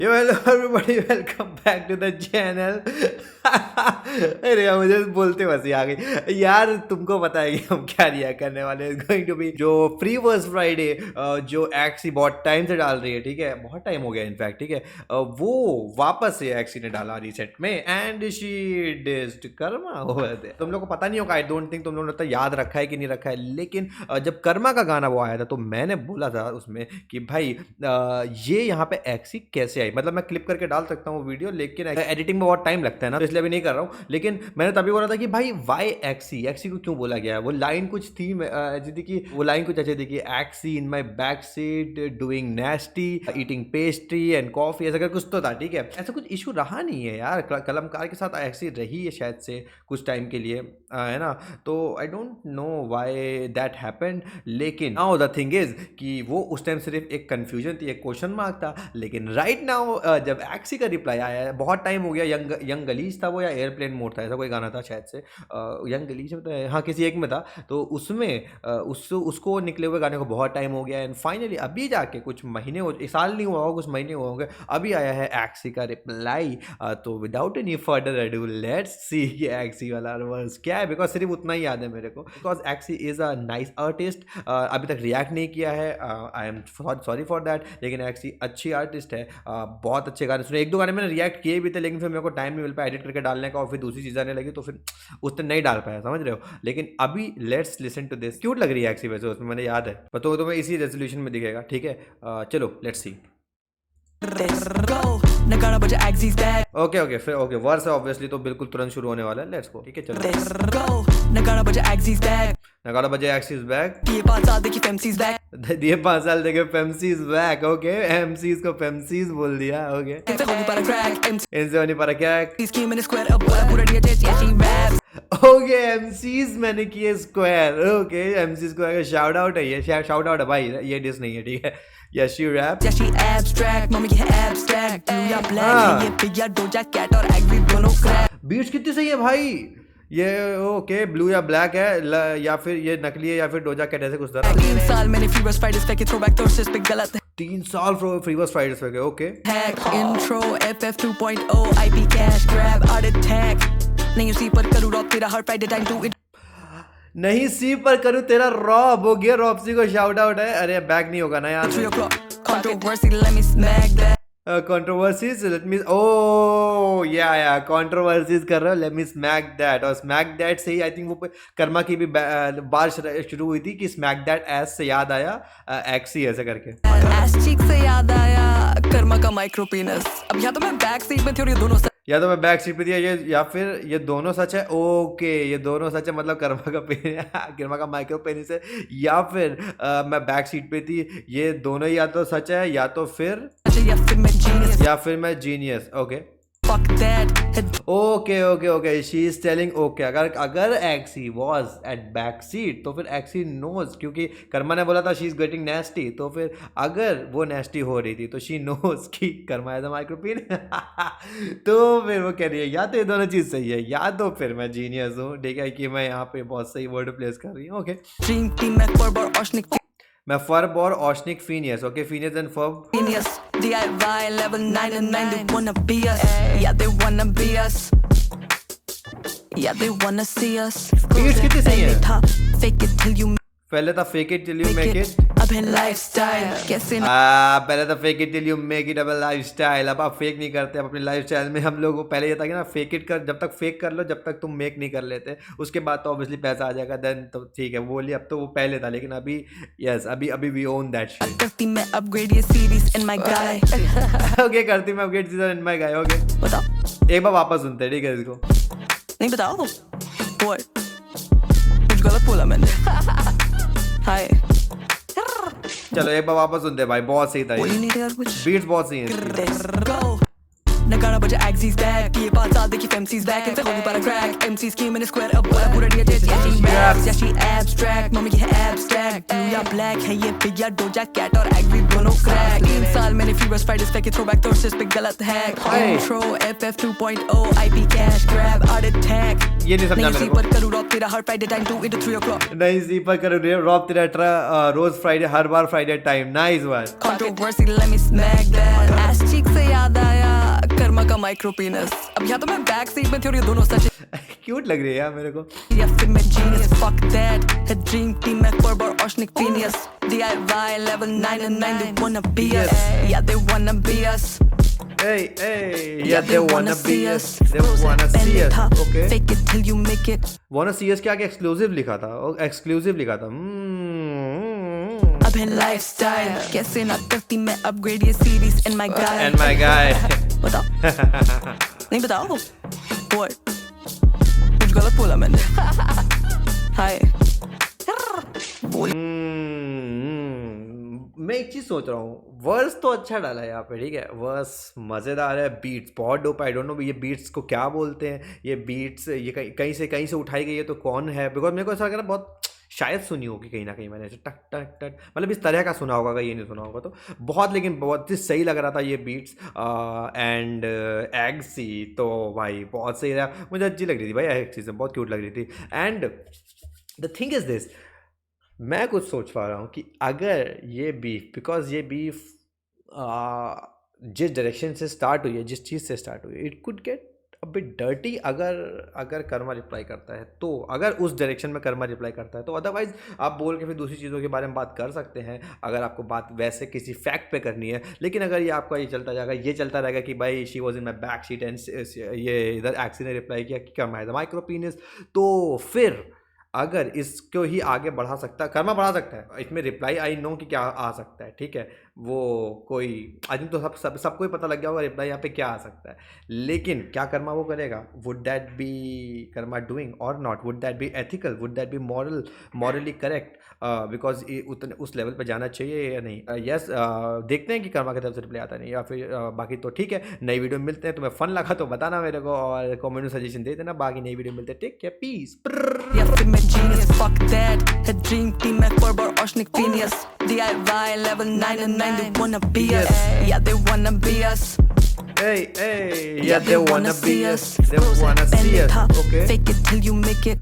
Yo, hello everybody, welcome back to the channel. अरे यार मुझे बोलते हंसी आ गई यार। तुमको पता है कि हम क्या रिएक्ट करने वाले हैं। गोइंग टू बी जो फ्री वर्स फ्राइडे जो एक्सी बहुत टाइम से डाल रही है, ठीक है, बहुत टाइम हो गया इनफैक्ट, ठीक है। वो वापस से एक्सी ने डाला रीसेट में and she dissed karma over there. तुम लोग को पता नहीं होगा, आई डोंट थिंक तुम लोगों ने तो याद रखा है कि नहीं रखा है, लेकिन जब कर्मा का गाना वो आया था तो मैंने बोला था उसमें कि भाई ये यहाँ पे एक्सी कैसे आई। मतलब मैं क्लिप करके डाल सकता हूँ वीडियो, लेकिन एडिटिंग में बहुत टाइम लगता है ना, तो इसलिए अभी नहीं कर रहा हूँ। लेकिन मैंने तभी बोला था कि भाई वाई एक्सी, एक्सी को क्यों बोला गया है। वो लाइन कुछ थी ऐसी थी कि वो लाइन कुछ ऐसी थी कि Axie in my back seat doing nasty eating pastry and coffee, ऐसा कुछ तो था, ठीक है। ऐसा कुछ इशू रहा नहीं है यार, कलमकार के साथ एक्सी रही है शायद से कुछ टाइम के लिए, है ना। तो I don't know why that happened, लेकिन नाउ द थिंग इज कि वो उस टाइम सिर्फ एक कंफ्यूजन थी, एक क्वेश्चन मार्क था। लेकिन राइट नाउ जब एक्सी का रिप्लाई आया है, बहुत टाइम हो गया। यंग गलीज था वो या एयरप्लेन मोड था, ऐसा कोई गाना था शायद से। यंग गलीज में तो हाँ किसी एक में था, तो उसमें उसको निकले हुए गाने को बहुत टाइम हो गया। एंड फाइनली अभी जाके कुछ महीने हो, एक साल नहीं हुआ होगा, कुछ महीने हुए होंगे, अभी आया है एक्सी का रिप्लाई। तो without any further ado let's see कि एक्सी वाला वर्स क्या है, बिकॉज सिर्फ उतना ही याद है मेरे को, because Axie is a nice artist. अभी तक रिएक्ट नहीं किया है, I am sorry for that, लेकिन एक्सी अच्छी आर्टिस्ट है। बहुत अच्छे गाने सुने, एक दो गाने मैंने रिएक्ट किए भी थे, लेकिन फिर मेरे को टाइम नहीं मिल पाया एडिट करके डालने का, और फिर दूसरी चीज़ आने लगी तो फिर उस दिन नहीं डाल पाया, समझ रहे हो। लेकिन अभी let's listen to this. Cute लग रही है एक्सी वैसे, उसमें मैंने याद है, पर तो तुम्हें इसी रेजोल्यूशन में दिखेगा, ठीक है। चलो लेट्स सी। ओके ओके फिर ओके वर्स है ऑब्वियसली, तो बिल्कुल तुरंत शुरू होने वाला है। लेट्स गो, ठीक है चलो। नगाड़ा बजे एक्सी इज बैक। दिए 5 साल देखे फेमसी इज बैक। ओके एमसीज को फेमसीज बोल दिया। ओके इनसे होनी पारा क्रैक। ओके एमसीज मैंने किए स्क्वायर। ओके एमसी स्क्वायर का शाउट आउट है ये, शाउट आउट है भाई, ये डिस नहीं है, ठीक है। Yes, she raps. Yeah, she abstract, mama ये abstract. Blue या black, ये big या doja cat और angry दोनों crack. Beats कितनी सही है भाई ये। ओके ब्लू या ब्लैक है, या फिर ये नकली है, या फिर डोजा कैट, ऐसे कुछ था। 3 साल मैंने फ्री वर्स फ्राइडेज पे थ्रोबैक तो सिर्फ पे गलत है। 3 साल फ्री वर्स फ्राइडेज पे, okay. Hack intro FF 2.0 IP cash grab art attack. नहीं सी पर करूँ रॉब तेरा हर फ्राइडे टाइम टू इट, नहीं सी पर करूँ तेरा रॉब हो गया। रॉबसी को शाउट आउट है। अरे बैक नहीं होगा ना यार। कंट्रोवर्सीज लेट मी, ओ या कंट्रोवर्सीज कर रहा हूँ, लेट मी स्मैक दैट। और स्मैक दैट से ही आई थिंक वो कर्मा की भी बार शुरू हुई थी कि स्मैक दैट एस से याद आया एक्सी ऐसे करके, एस चीक से याद आया कर्मा का माइक्रो पेनिस। अब या तो मैं बैक सीट में थी और ये दोनों या तो मैं बैक सीट पे थी, ये या फिर ये दोनों सच है। ओके ये दोनों सच है, मतलब कर्मा का माइक्रो पेनिस है, या फिर मैं बैक सीट पे थी। ये दोनों या तो सच है, या तो फिर मैं genius. Okay okay she is telling okay, अगर एक्सी वॉज एट बैक सीट तो फिर एक्सी नोज, क्योंकि कर्मा ने बोला था शी इज गेटिंग नेस्टी, तो फिर अगर वो नेस्टी हो रही थी तो शी नोज की कर्मा एज अ माइक्रोपीन। तो फिर वो कह रही है या तो ये दोनों चीज सही है, या तो फिर मैं जीनियस हूँ, ठीक है, कि मैं यहाँ पे बहुत सही वर्ड प्लेस कर रही हूँ। ओके मैं फर्ब और ऑशनिक Phineas. Okay Phineas and Ferb. DIY level 9 and 9 they wanna be us. Yeah they wanna be us. Yeah they wanna see us. Beats कितनी सही है। Fake it till you पहले था fake it till you make it, अब है lifestyle कैसे पहले था fake it till you make it, अब लाइफस्टाइल। अब आप फेक नहीं करते, अब अपने लाइफस्टाइल में हम लोग को पहले ये था कि ना फेक इट कर, जब तक फेक कर लो जब तक तुम मेक नहीं कर लेते, उसके बाद तो ऑब्वियसली पैसा आ जाएगा, देन तो ठीक है वो बोलिए। अब तो वो पहले था, लेकिन अभी यस अभी वी ओन दैट शिट। करती मैं अपग्रेड ये series in my guy. Okay करती मैं upgrade series in my guy. Okay बताओ एक बार वापस सुनते हैं, ठीक है, इसको नहीं बताओ कुछ गलत बोला मैंने। हाय चलो एक बार वापस सुनते भाई, बहुत सही था ये, बीट्स बहुत सही है। अपना गाना बजा एक्सिस बैक ये 5 साल देखी फेमसीज बैक इनसे होगी para crack MCs came in a square अब बड़ा पूरा डीजे जैसे raps या she abstract मम्मी ये है abstract blue या black है ये big या doja cat और angry दोनों crack 3 साल मैंने free verse Fridays फेंके throwback Thursdays पे गलत hack intro FF 2.0 IP cash grab art attack ये नहीं समझा मेरे को पर करूँ रॉप तेरा हर फ्राइडे टाइम 2 into 3 o'clock नहीं सी पर करो रॉप तेरा रोज फ्राइडे हर बार Friday time nice one Controversy, let me smack that. Ass cheek से याद आया कर्मा का माइक्रो पेनिस अब यहाँ तो मैं बैक सीट में थी और ये दोनों सच क्यूट लग रही है यार मेरे को या फिर मैं genius fuck that है dream team में Ferber और Schnick Genius DIY level 9 and 9 they wanna be us yeah they wanna be us hey yeah they wanna be us they wanna see us okay fake it till you make it wanna see us क्या क्या exclusive लिखा था exclusive लिखा था अब है lifestyle कैसे ना करती मैं अपग्रेड ये सीरीज एंड माय गाय बताओ नहीं बताओ व्हाट कुछ गलत बोला मैंने हाय मैं एक चीज सोच रहा हूँ वर्स तो अच्छा डाला है यहाँ पे ठीक है वर्स मजेदार है बीट्स बहुत डोप आई डोंट नो ये बीट्स को क्या बोलते हैं ये बीट्स ये कहीं से उठाई गई है तो कौन है बिकॉज मेरे को ऐसा लग रहा है बहुत शायद सुनी होगी कहीं ना कहीं मैंने ऐसे टक टक टक मतलब इस तरह का सुना होगा ये नहीं सुना होगा तो बहुत लेकिन बहुत ही सही लग रहा था ये बीट्स एंड एग्सी तो भाई बहुत सही रहा मुझे अच्छी लग रही थी भाई एग्सी से बहुत क्यूट लग रही थी and the thing is this मैं कुछ सोच पा रहा हूँ कि अगर ये बीफ बिकॉज ये बीफ जिस डायरेक्शन से स्टार्ट हुई है जिस चीज़ से स्टार्ट हुई है it could get a bit dirty अगर कर्मा रिप्लाई करता है तो अगर उस डायरेक्शन में कर्मा रिप्लाई करता है तो अदरवाइज आप बोल के फिर दूसरी चीज़ों के बारे में बात कर सकते हैं अगर आपको बात वैसे किसी फैक्ट पे करनी है लेकिन अगर ये आपका ये चलता जाएगा ये चलता रहेगा कि भाई she was in my back sheet and ये इधर एक्सी ने रिप्लाई किया कि कर्मा है माइक्रो पीनिस तो फिर अगर इसको ही आगे बढ़ा सकता है कर्मा बढ़ा सकता है इसमें रिप्लाई आई नो कि क्या आ सकता है ठीक है वो कोई आज तो सबको ही पता लग गया होगा रिप्लाई यहाँ पे क्या आ सकता है लेकिन क्या कर्मा वो करेगा would that be karma doing और not would that be ethical would that be morally correct because उतने उस लेवल पे जाना चाहिए या नहीं यस देखते हैं कि कर्मा की तरफ से रिप्लाई आता नहीं या फिर बाकी तो ठीक है नई वीडियो में मिलते हैं तुम्हें फन लगा तो बताना मेरे को और कमेंट में सजेशन दे देना बाकी नई वीडियो मिलते हैं take care peace genius, fuck that. A dream team at Ferber or Schnick Genius. DIY level 9 and 9 they wanna be us. Yeah they wanna be us. Hey yeah they wanna be us. They wanna see us. Okay. Fake it till you make it.